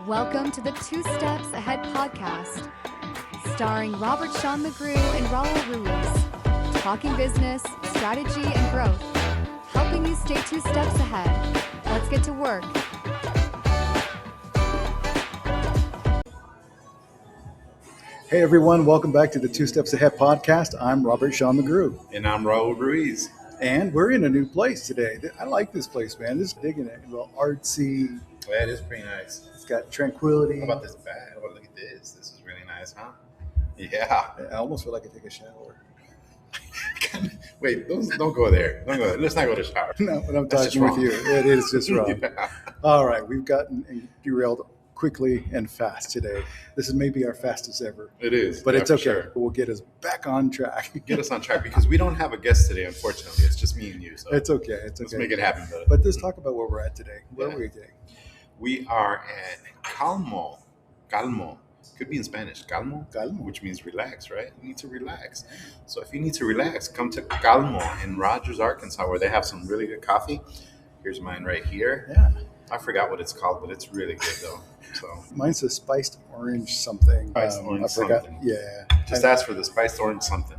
Welcome to the Two Steps Ahead podcast, starring Robert Sean McGrew and Raul Ruiz, talking business, strategy, and growth, helping you stay 2 steps ahead. Let's get to work. Hey everyone, welcome back to the Two Steps Ahead podcast. I'm Robert Sean McGrew. And I'm Raul Ruiz. And we're in a new place today. I like this place, man. This is digging it. A little artsy. Yeah, it is pretty nice. It's got tranquility. How about this bed? Oh, look at this. This is really nice, huh? Yeah. I almost feel like I take a shower. Wait, don't go there. Don't go there. Let's not go to the shower. No, when I'm That's talking with you, it is just wrong. Yeah. All right, we've gotten derailed quickly and fast today. This is maybe our fastest ever. It is. But yeah, it's okay. Sure. We'll get us back on track. Get us on track because we don't have a guest today, unfortunately. It's just me and you. So It's okay. It's let's okay. make it happen, brother. But let's talk about where we're at today. Where are we today? We are at Calmo. Calmo. Could be in Spanish. Calmo. Calmo. Which means relax, right? You need to relax. So if you need to relax, come to Calmo in Rogers, Arkansas, where they have some really good coffee. Here's mine right here. Yeah. I forgot what it's called, but it's really good though. So Mine's a spiced orange something. Spiced orange I forgot. something. Yeah. just ask for the spiced orange something.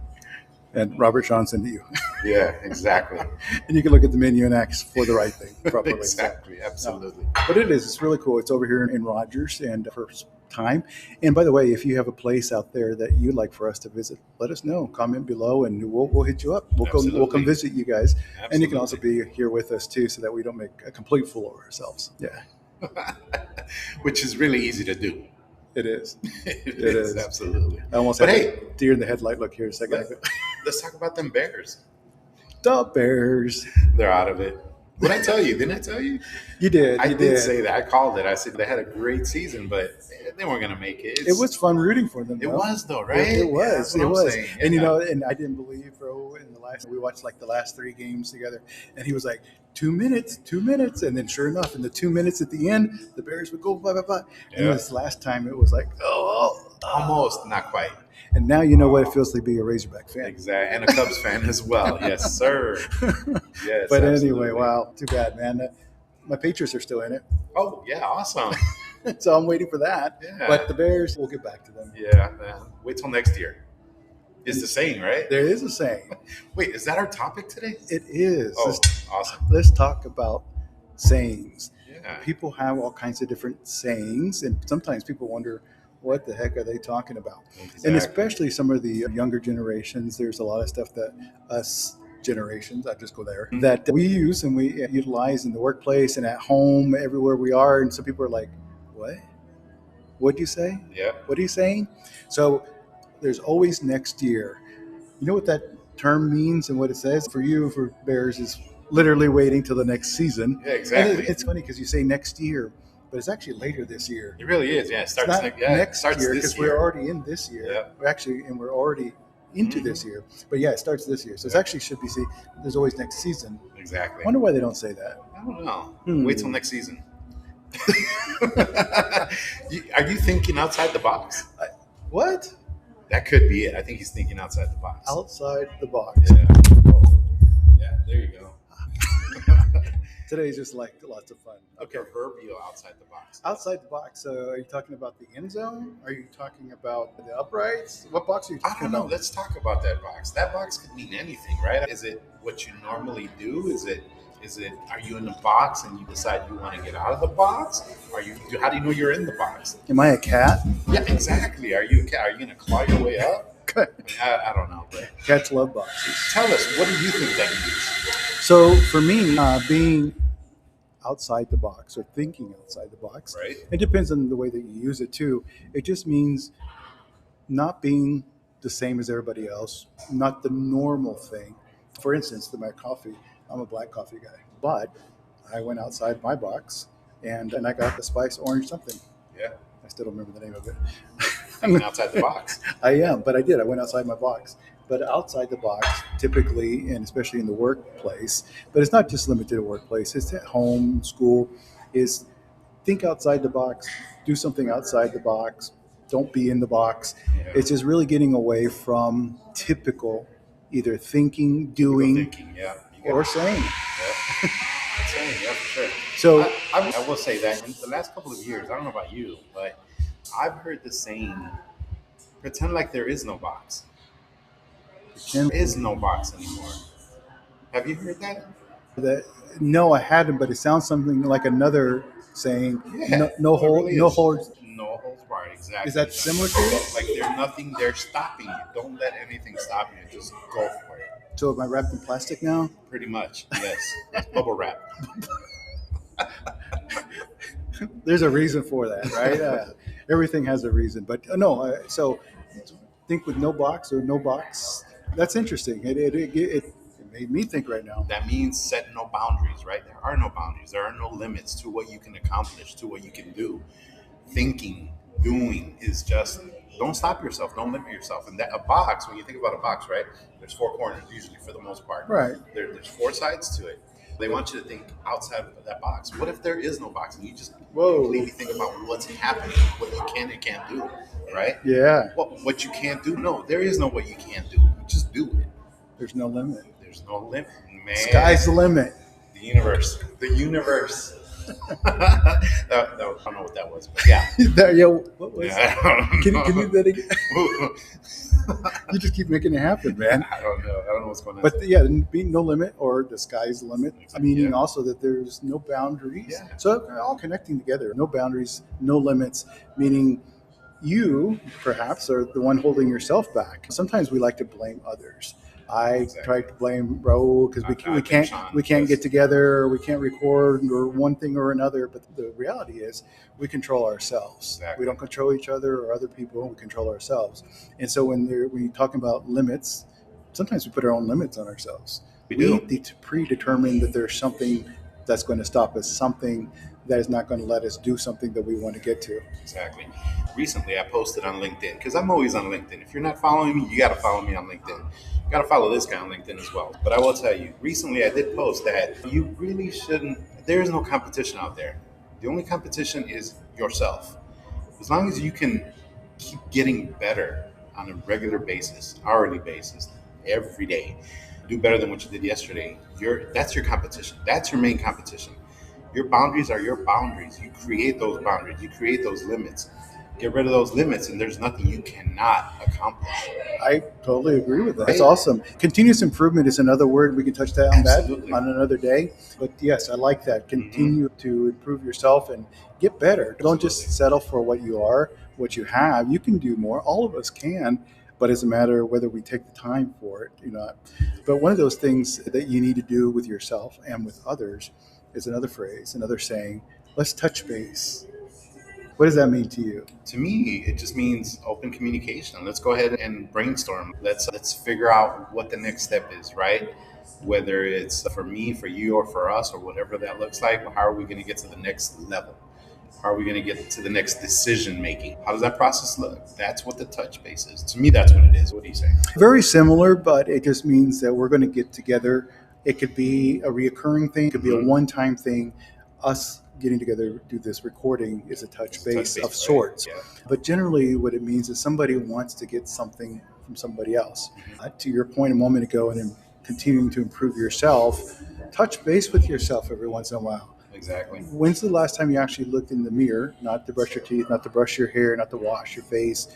And Robert Sean sent to you. Yeah, exactly. And you can look at the menu and ask for the right thing properly. Exactly, absolutely. But it is. It's really cool. It's over here in Rogers and first time. And by the way, if you have a place out there that you'd like for us to visit, let us know. Comment below and we'll hit you up. We'll come visit you guys. Absolutely. And you can also be here with us too so that we don't make a complete fool of ourselves. Yeah. Which is really easy to do. It is. It is, absolutely. I almost But had hey, a deer in the headlight look here a second ago. let's talk about them Bears. The Bears. They're out of it. What did I tell you? Didn't I tell you? You did. I did say that. I called it. I said they had a great season, but they weren't going to make it. It was fun rooting for them. It though. was though, right? It was. Yeah, that's what It I'm was. saying. And Yeah. and I didn't believe, bro, in the last, we watched like the last 3 games together, and he was like, 2 minutes. And then sure enough, in the 2 minutes at the end, the Bears would go blah, blah, blah. And Yeah. this last time it was like, Almost, not quite. And now you know what it feels like to be a Razorback fan. Exactly, and a Cubs fan as well. Yes, sir. Yes. But absolutely. anyway, wow, too bad, man. My Patriots are still in it. Oh yeah, awesome. So I'm waiting for that. Yeah. But the Bears, we'll get back to them. Yeah, man. Wait till next year. It's the saying, right? There is a saying. Wait, is that our topic today? It is. Oh, awesome. Let's talk about sayings. Yeah. People have all kinds of different sayings, and sometimes people wonder, what the heck are they talking about? Exactly. And especially some of the younger generations, there's a lot of stuff that us generations, I just go there, that we use and we utilize in the workplace and at home, everywhere we are. And some people are like, what? What'd you say? Yeah. What are you saying? So there's always next year. You know what that term means and what it says? For you, for Bears, is literally waiting till the next season. Yeah, exactly. And it's funny because you say next year, but it's actually later this year. It really is. Yeah, it It's starts not next next year this because year. we're already in this year. Yeah. We're already into this year. But yeah, it starts this year. So it actually should be, there's always next season. Exactly. I wonder why they don't say that. I don't know. Hmm. Wait till next season. Are you thinking outside the box? What? That could be it. I think he's thinking outside the box. Outside the box. Yeah. Yeah, there you go. Today's just like lots of fun. Okay. Proverbial outside the box. Outside the box, are you talking about the end zone? Are you talking about the uprights? What box are you I talking don't know. about? Let's talk about that box. That box could mean anything, right? Is it what you normally do? Is it are you in the box and you decide you want to get out of the box? How do you know you're in the box? Am I a cat? Yeah, exactly. Are you a cat? Are you gonna claw your way up? I don't know, but Cats love boxes. tell us, what do you think that means? So for me, being outside the box or thinking outside the box, Right? it depends on the way that you use it too. It just means not being the same as everybody else, not the normal thing. For instance, my coffee, I'm a black coffee guy, but I went outside my box and I got the spice orange something. Yeah. I still don't remember the name of it. Thinking outside the box. I am, but I did. I went outside my box. But outside the box, typically, and especially in the workplace, but it's not just limited to workplace, it's at home, school, is think outside the box, do something outside the box, don't be in the box. Yeah. It's just really getting away from typical either thinking, doing, Thinking, yeah. You or saying. Yeah. Saying, yeah, for sure. So I will say that in the last couple of years, I don't know about you, but I've heard the saying, pretend like there is no box. And There is no box anymore. Have you heard that? that no, I hadn't, but it sounds something like another saying, Yeah, no no, it hold, really no is. holds. No holds barred, Is exactly. that similar to it? Like there's nothing there stopping you. Don't let anything stop you. Just go for it. So am I wrapped in plastic now? Pretty much, yes. It's bubble wrap. There's a reason for that, right? Everything has a reason, but no. So think with no box or no box. That's interesting. It made me think right now. That means set no boundaries, right? There are no boundaries. There are no limits to what you can accomplish, to what you can do. Thinking, doing is just don't stop yourself, don't limit yourself. And that a box, when you think about a box, right? There's four corners usually for the most part. Right. There's four sides to it. They want you to think outside of that box. What if there is no box and you just Whoa. completely think about what's happening, what you can and can't do, right? Yeah. What you can't do? No, there is no what you can't do. You just do it. There's no limit. There's no limit, man. Sky's the limit. The universe. The universe. I don't know what that was, but yeah. What was? Yeah, I don't Can know. you do that again? You just keep making it happen, man. I don't know. I don't know what's going on. But yeah, being no limit or the sky's the limit, meaning Yeah. also that there's no boundaries. Yeah. So they're all connecting together. No boundaries, no limits, meaning you perhaps are the one holding yourself back. Sometimes we like to blame others. I Exactly. tried to blame Raul because I we think can't Sean, we can't yes. get together, or we can't record, or one thing or another. But the reality is, we control ourselves. Exactly. We don't control each other or other people. We control ourselves. And so when you're talking about limits, sometimes we put our own limits on ourselves. We do. need to predetermine that there's something that's going to stop us, something that is not going to let us do something that we want to get to. Exactly. Recently, I posted on LinkedIn because I'm always on LinkedIn. If you're not following me, you got to follow me on LinkedIn. You got to follow this guy on LinkedIn as well. But I will tell you, recently I did post that you really shouldn't, there is no competition out there. The only competition is yourself. As long as you can keep getting better on a regular basis, hourly basis, every day, do better than what you did yesterday, that's your competition. That's your main competition. Your boundaries are your boundaries. You create those boundaries. You create those limits. Get rid of those limits, and there's nothing you cannot accomplish. I totally agree with that. That's Right. awesome. Continuous improvement is another word. We can touch that on Absolutely. that on another day. But yes, I like that. Continue to improve yourself and get better. Don't just settle for what you are, what you have. You can do more. All of us can, but it's a matter of whether we take the time for it, But one of those things that you need to do with yourself and with others is another phrase, another saying, let's touch base. What does that mean to you? To me, it just means open communication. Let's go ahead and brainstorm. Let's figure out what the next step is, right? Whether it's for me, for you, or for us, or whatever that looks like. How are we going to get to the next level? How are we going to get to the next decision making? How does that process look? That's what the touch base is. To me, that's what it is. What do you say? Very similar, but it just means that we're going to get together. It could be a reoccurring thing, it could be a one-time thing. Us getting together to do this recording is a touch base of right? sorts. Yeah. But generally, what it means is somebody wants to get something from somebody else. To your point a moment ago, and then continuing to improve yourself, touch base with yourself every once in a while. Exactly. When's the last time you actually looked in the mirror, not to brush your teeth, not to brush your hair, not to wash your face,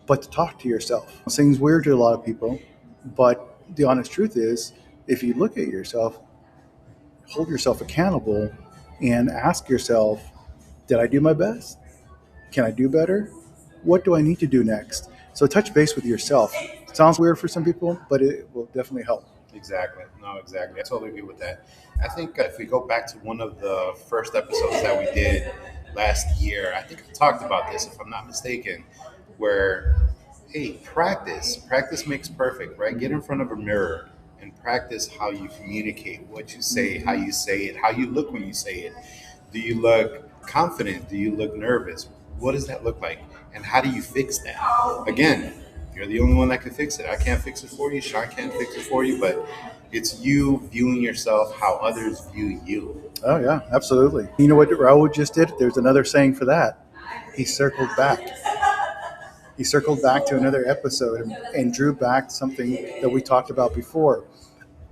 but to talk to yourself? It seems weird to a lot of people, but the honest truth is, if you look at yourself, hold yourself accountable, and ask yourself, did I do my best? Can I do better? What do I need to do next? So touch base with yourself. Sounds weird for some people, but it will definitely help. Exactly. No, exactly. I totally agree with that. I think if we go back to one of the first episodes that we did last year, I think I talked about this, if I'm not mistaken, where, hey, practice makes perfect, right? Get in front of a mirror and practice how you communicate, what you say, how you say it, how you look when you say it. Do you look confident? Do you look nervous? What does that look like? And how do you fix that? Again, you're the only one that can fix it. I can't fix it for you. Sean can't fix it for you, but it's you viewing yourself how others view you. Oh, yeah, absolutely. You know what Raul just did? There's another saying for that. He circled back. He circled back to another episode and drew back something that we talked about before.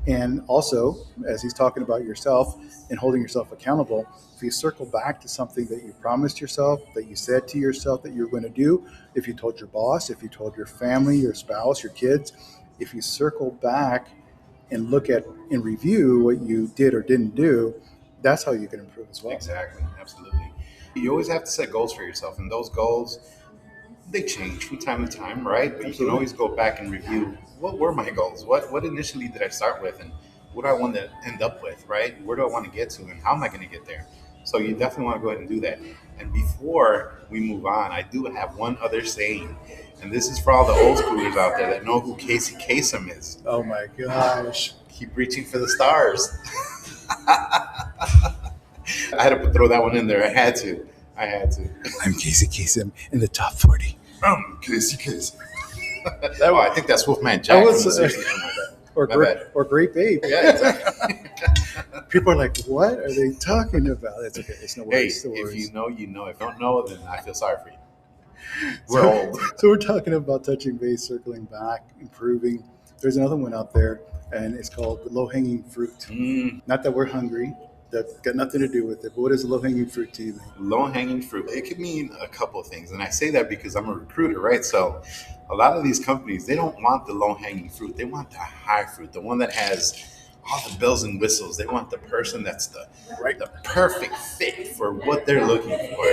And also, as he's talking about yourself and holding yourself accountable, if you circle back to something that you promised yourself, that you said to yourself that you're going to do, if you told your boss, if you told your family, your spouse, your kids, if you circle back and look at and review what you did or didn't do, that's how you can improve as well. Exactly. Absolutely. You always have to set goals for yourself, and those goals, they change from time to time, right? But you can Absolutely. always go back and review what were my goals? What initially did I start with, and what do I want to end up with, right? Where do I want to get to, and how am I going to get there? So you definitely want to go ahead and do that. And before we move on, I do have one other saying, and this is for all the old schoolers out there that know who Casey Kasem is. Oh my gosh. Keep reaching for the stars. I had to throw that one in there. I had to. I had to. I'm Casey Kasem in the top 40. Casey Kasem. Oh, I think that's Wolfman Jack. That was, from the 60s. My bad. or, My great, bad. or Great Babe. Yeah, exactly. People are like, what are they talking about? It's okay. It's no Hey, worries. No if worries. you know, you know. If you don't know, then I feel sorry for you. We're old. So we're talking about touching base, circling back, improving. There's another one out there, and it's called the low-hanging fruit. Not that we're hungry. That's got nothing to do with it. But what is low-hanging fruit to you? Then? Low-hanging fruit. It could mean a couple of things, and I say that because I'm a recruiter, right? So a lot of these companies, they don't want the low-hanging fruit. They want the high fruit, the one that has all the bells and whistles. They want the person that's the perfect fit for what they're looking for.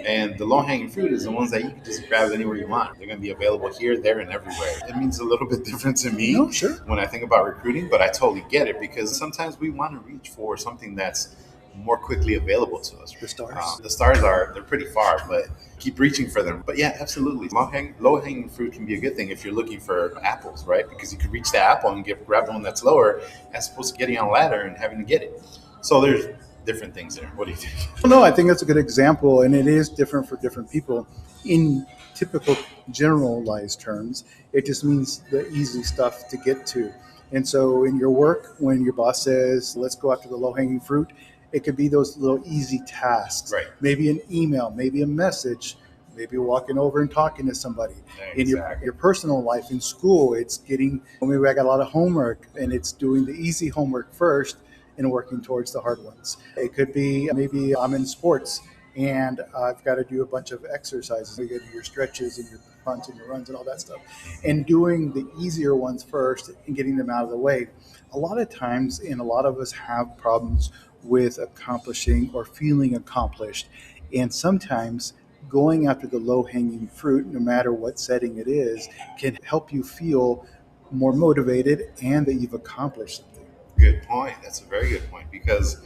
And the low-hanging fruit is the ones that you can just grab anywhere you want. They're going to be available here, there, and everywhere. It means a little bit different to me No, sure. when I think about recruiting, but I totally get it because sometimes we want to reach for something that's more quickly available to us. The stars. The stars they're pretty far, but keep reaching for them. But yeah, absolutely. Low hanging fruit can be a good thing if you're looking for apples, right? Because you can reach the apple and grab the one that's lower as opposed to getting on a ladder and having to get it. So there's different things there. What do you think? No, I think that's a good example, and it is different for different people. In typical generalized terms, it just means the easy stuff to get to. And so in your work, when your boss says, let's go after the low hanging fruit, it could be those little easy tasks. Right. Maybe an email, maybe a message, maybe walking over and talking to somebody. In your personal life, in school, it's getting, maybe I got a lot of homework, and it's doing the easy homework first and working towards the hard ones. It could be maybe I'm in sports and I've got to do a bunch of exercises. You get your stretches and your punts and your runs and all that stuff, and doing the easier ones first and getting them out of the way. A lot of times, and a lot of us have problems with accomplishing or feeling accomplished. And sometimes going after the low hanging fruit, no matter what setting it is, can help you feel more motivated and that you've accomplished something. Good point. That's a very good point because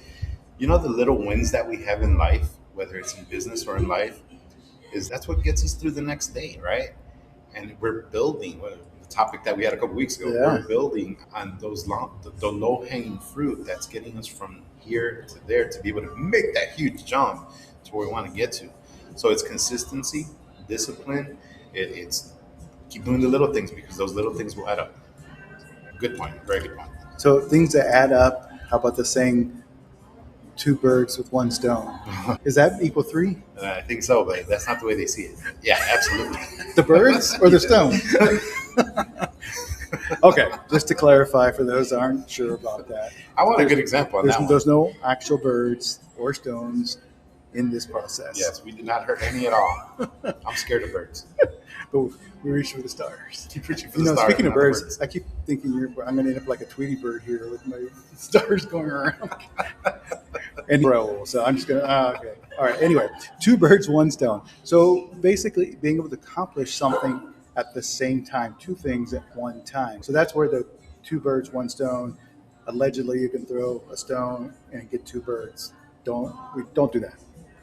you know the little wins that we have in life, whether it's in business or in life, is that's what gets us through the next day, right? And we're building the topic that we had a couple weeks ago. Yeah. We're building on the low hanging fruit that's getting us from here to there to be able to make that huge jump to where we want to get to. So it's consistency, discipline. It's keep doing the little things because those little things will add up. Good point. Very good point. So things that add up, how about the saying, two birds with one stone? Is that equal three? I think so, but that's not the way they see it. Yeah, absolutely. The birds or the stone? Okay, just to clarify for those that aren't sure about that. I want a good example on that one. There's no actual birds or stones in this process. Yes, we did not hurt any at all. I'm scared of birds. But we reach for the stars. Keep reaching for the stars. Speaking of not the birds, I keep thinking I'm going to end up like a Tweety bird here with my stars going around. And roll. So I'm just going to, okay. All right. Anyway, two birds, one stone. So basically being able to accomplish something at the same time, two things at one time. So that's where the two birds, one stone, allegedly you can throw a stone and get two birds. Don't do that.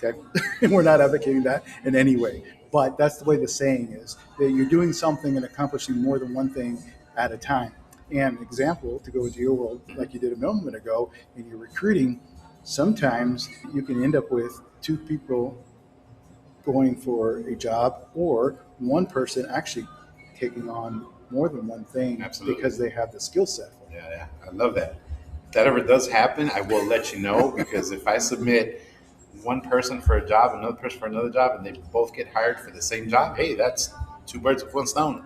Okay. And we're not advocating that in any way. But that's the way the saying is, that you're doing something and accomplishing more than one thing at a time. And an example, to go into your world, like you did a moment ago, in your recruiting, sometimes you can end up with two people going for a job or one person actually taking on more than one thing. Absolutely. Because they have the skill set. Yeah, I love that. If that ever does happen, I will let you know because if I submit one person for a job, another person for another job, and they both get hired for the same job, hey, that's two birds with one stone.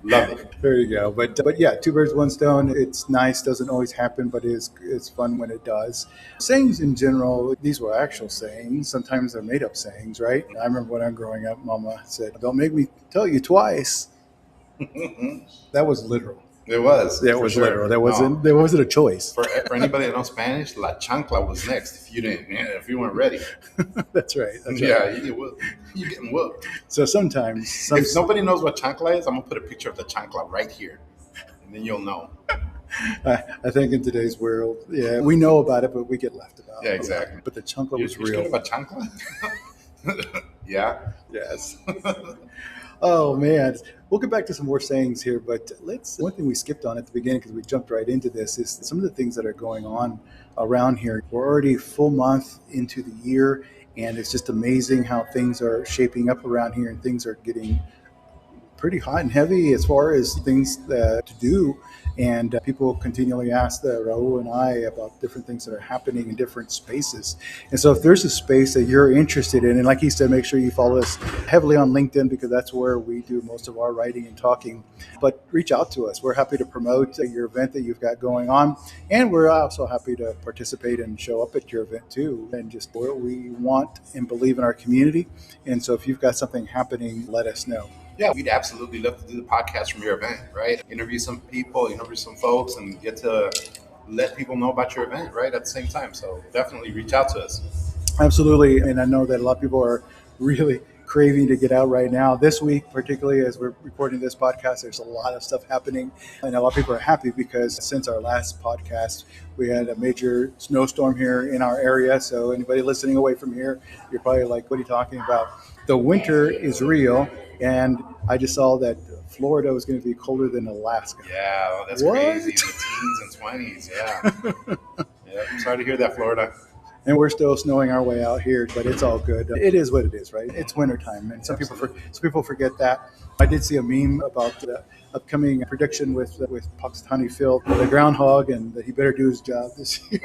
Love it. There you go. But yeah, two birds, one stone. It's nice. Doesn't always happen, but it's fun when it does. Sayings in general, these were actual sayings. Sometimes they're made up sayings, right? I remember when I'm growing up, Mama said, "Don't make me tell you twice." That was literal. It was. That for was sure. literal. There No. wasn't a choice. For anybody that knows Spanish, la chancla was next if you didn't, if you weren't ready. That's right. That's right. Yeah, you're getting whooped. So sometimes, If nobody knows what chancla is, I'm gonna put a picture of the chancla right here, and then you'll know. I think in today's world, yeah, we know about it, but we get left about. Yeah, exactly. But the chancla was You're real. scared of a chancla? Yeah. Yes. Oh man, we'll get back to some more sayings here, but one thing we skipped on at the beginning because we jumped right into this is some of the things that are going on around here. We're already full month into the year, and it's just amazing how things are shaping up around here, and things are getting pretty hot and heavy as far as things to do. And people continually ask Raul and I about different things that are happening in different spaces. And so if there's a space that you're interested in, and like he said, make sure you follow us heavily on LinkedIn because that's where we do most of our writing and talking. But reach out to us. We're happy to promote your event that you've got going on. And we're also happy to participate and show up at your event too. And just what we want and believe in our community. And so if you've got something happening, let us know. Yeah, we'd absolutely love to do the podcast from your event, right? Interview some people, interview some folks, and get to let people know about your event, right? At the same time. So definitely reach out to us. Absolutely. And I know that a lot of people are really craving to get out right now. This week, particularly as we're recording this podcast, there's a lot of stuff happening. And a lot of people are happy because since our last podcast, we had a major snowstorm here in our area. So anybody listening away from here, you're probably like, what are you talking about? The winter is real. And I just saw that Florida was going to be colder than Alaska. Yeah, well, that's What? crazy. In the teens and 20s, yeah. Yeah, I'm sorry to hear that, Florida. And we're still snowing our way out here, but it's all good. It is what it is, right? It's wintertime, and some people forget that. I did see a meme about the upcoming prediction with Punxsutawney Phil, the groundhog, and that he better do his job this year.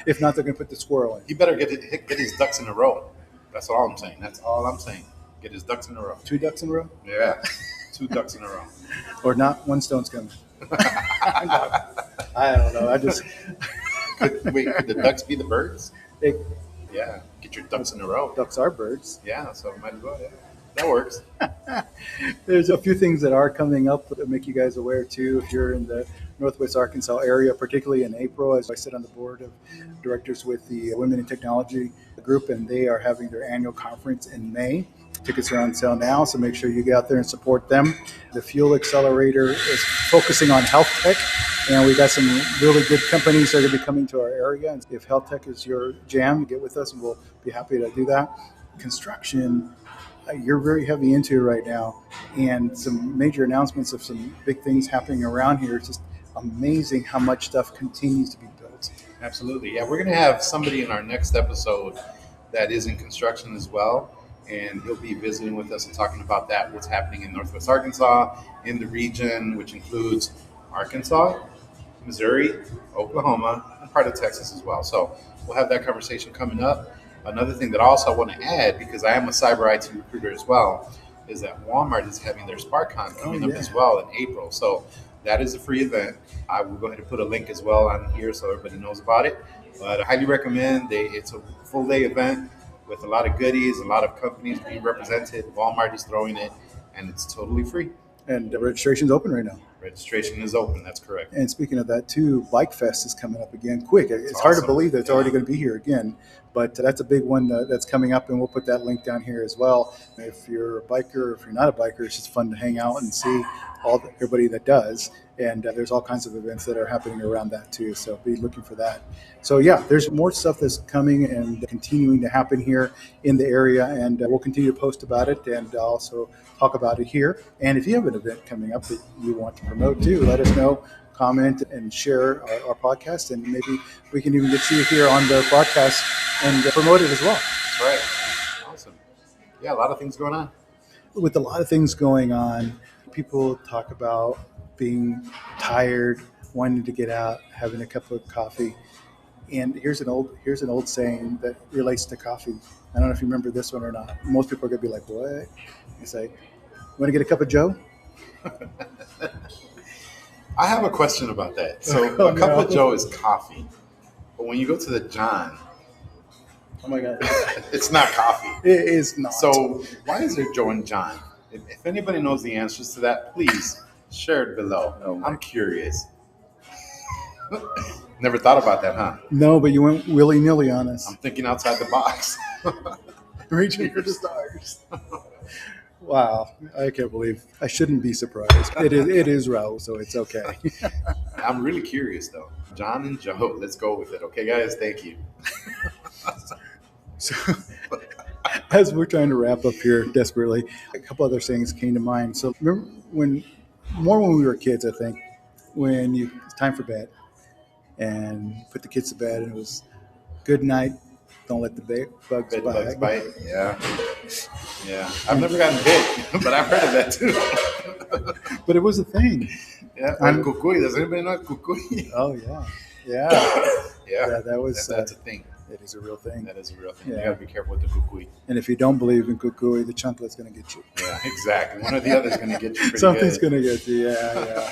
If not, they're going to put the squirrel in. He better get his ducks in a row. That's all I'm saying. That's all I'm saying. Get his ducks in a row. 2 ducks in a row? Yeah, 2 ducks in a row. Or not, one stone's coming. I don't know. I just... Wait, could the ducks be the birds? They, Yeah, get your ducks in a row. ducks are birds. Yeah, so might as well. Yeah. That works. There's a few things that are coming up that make you guys aware too. If you're in the Northwest Arkansas area, particularly in April, as I sit on the board of directors with the Women in Technology group, and they are having their annual conference in May. Tickets are on sale now, so make sure you get out there and support them. The Fuel Accelerator is focusing on health tech, and we got some really good companies that are going to be coming to our area. And if health tech is your jam, get with us, and we'll be happy to do that. Construction, you're very heavy into right now, and some major announcements of some big things happening around here. It's just amazing how much stuff continues to be built. Absolutely. Yeah, we're going to have somebody in our next episode that is in construction as well. And he'll be visiting with us and talking about that, what's happening in Northwest Arkansas, in the region, which includes Arkansas, Missouri, Oklahoma, and part of Texas as well. So we'll have that conversation coming up. Another thing that also I want to add, because I am a cyber IT recruiter as well, is that Walmart is having their SparkCon coming up as well in April. So that is a free event. I will go ahead and put a link as well on here so everybody knows about it. But I highly recommend. It's a full day event with a lot of goodies, a lot of companies being represented. Walmart is throwing it, and it's totally free. And the registration's open right now. Registration is open. That's correct. And speaking of that too, Bike Fest is coming up again quick. It's Awesome. hard to believe that it's already going to be here again, but that's a big one that's coming up, and we'll put that link down here as well. If you're a biker, if you're not a biker, it's just fun to hang out and see everybody that does. And there's all kinds of events that are happening around that too. So be looking for that. So yeah, there's more stuff that's coming and continuing to happen here in the area. And we'll continue to post about it and also talk about it here. And if you have an event coming up that you want to promote too, let us know, comment and share our podcast. And maybe we can even get you here on the podcast and promote it as well. That's right. Awesome. Yeah, a lot of things going on. With a lot of things going on, people talk about being tired, wanting to get out, having a cup of coffee. And here's an old saying that relates to coffee. I don't know if you remember this one or not. Most people are gonna be like, "What?" You say, "Want to get a cup of Joe?" I have a question about that. So Oh, a cup no. of Joe is coffee, but when you go to the John, Oh my God. it's not coffee. It is not. So why is there Joe and John? If anybody knows the answers to that, please share it below. Oh my- I'm curious. Never thought about that, huh? No, but you went willy nilly on us. I'm thinking outside the box. Reaching for the stars. Wow, I can't believe. I shouldn't be surprised. It is Raul, so it's okay. I'm really curious though. John and Joe, let's go with it. Okay, guys, thank you. So, as we're trying to wrap up here desperately, a couple other things came to mind. So remember when we were kids, I think, when it's time for bed and put the kids to bed and it was good night, don't let the bugs Bed bite. bugs bite. Yeah. Yeah. I've never gotten bit, but I've heard of that too. But it was a thing. Yeah. And cucuy. Does anybody know cucuy? Oh yeah. Yeah. Yeah. That was That's a thing. it is a real thing. That is a real thing. Yeah. You gotta be careful with the cucuy. And if you don't believe in cucuy, the chunklet's going to get you. Yeah, exactly. One or the other is gonna get you pretty Something's good. going to get you. Yeah.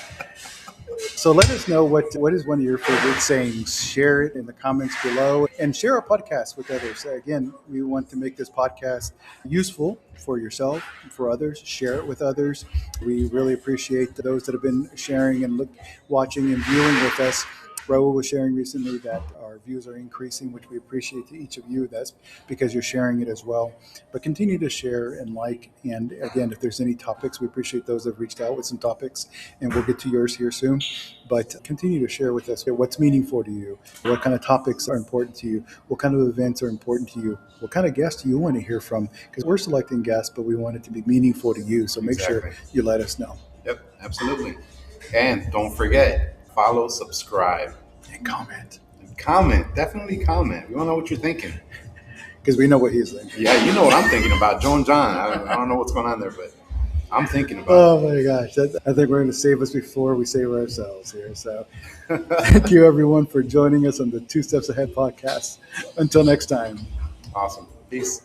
So let us know what is one of your favorite sayings. Share it in the comments below and share our podcast with others. Again, we want to make this podcast useful for yourself, for others. Share it with others. We really appreciate those that have been sharing and watching and viewing with us. Raul was sharing recently that our views are increasing, which we appreciate to each of you. That's because you're sharing it as well. But continue to share and like. And again, if there's any topics, we appreciate those that have reached out with some topics, and we'll get to yours here soon. But continue to share with us what's meaningful to you, what kind of topics are important to you, what kind of events are important to you, what kind of guests do you want to hear from? Because we're selecting guests, but we want it to be meaningful to you. So make sure you let us know. Yep, absolutely. And don't forget, follow, subscribe, And comment. and comment. Definitely comment. We want to know what you're thinking. Because we know what he's thinking. Yeah, you know what I'm thinking about. Joe and John. I don't know what's going on there, but I'm thinking about Oh my gosh. I think we're going to save us before we save ourselves here. So thank you everyone for joining us on the Two Steps Ahead podcast. Until next time. it. Awesome. Peace.